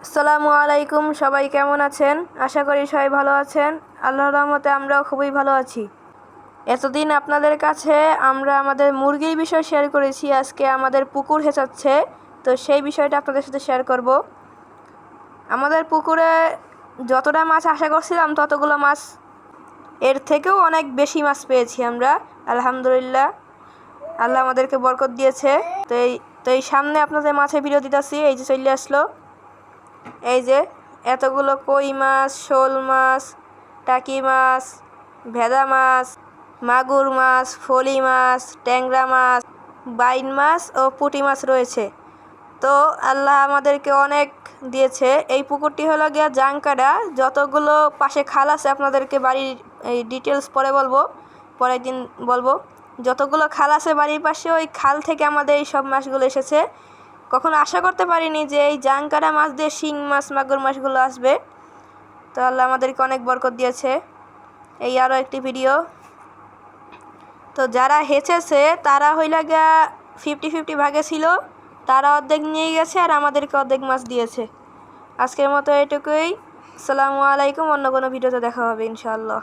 আসসালামু আলাইকুম, সবাই কেমন আছেন? আশা করি সবাই ভালো আছেন। আল্লাহর রহমতে আমরাও খুবই ভালো আছি। এতদিন আপনাদের কাছে আমরা আমাদের মুরগির বিষয় শেয়ার করেছি, আজকে আমাদের পুকুর হেঁচাচ্ছে, তো সেই বিষয়টা আপনাদের সাথে শেয়ার করব। আমাদের পুকুরে যতটা মাছ আশা করছিলাম ততগুলো মাছ, এর থেকেও অনেক বেশি মাছ পেয়েছি আমরা, আলহামদুলিল্লাহ। আল্লাহ আমাদেরকে বরকত দিয়েছে। তো এই সামনে আপনাদের মাছের ভিডিও দিতেছি, এই যে চলে আসলো, এই যে এতগুলো কই মাছ, শোল মাছ, টাকি মাছ, ভেদা মাছ, মাগুর মাছ, ফলি মাছ, ট্যাংরা মাছ, বাইন মাছ ও পুঁটি মাছ রয়েছে। তো আল্লাহ আমাদেরকে অনেক দিয়েছে। এই পুকুরটি হলো গিয়া জাংকাটা। যতগুলো পাশে খাল আছে আপনাদেরকে বাড়ির এই ডিটেলস পরের দিন বলবো। যতগুলো খাল আছে বাড়ির পাশে, ওই খাল থেকে আমাদের এই সব মাছগুলো এসেছে। কখনো আশা করতে পারিনি যে এই জাংকাটা মাছ দিয়ে শিং মাছ, মাগুর মাছগুলো আসবে। তো আল্লাহ আমাদেরকে অনেক বরকত দিয়েছে। এই আরও একটি ভিডিও। তো যারা হেঁচেছে তারা হইলা গিয়া 50-50 ভাগে ছিল, তারা অর্ধেক নিয়ে গেছে আর আমাদেরকে অর্ধেক মাছ দিয়েছে। আজকের মতো এটুকুই। আসসালামু আলাইকুম। অন্য কোনো ভিডিওতে দেখা হবে ইনশাআল্লাহ।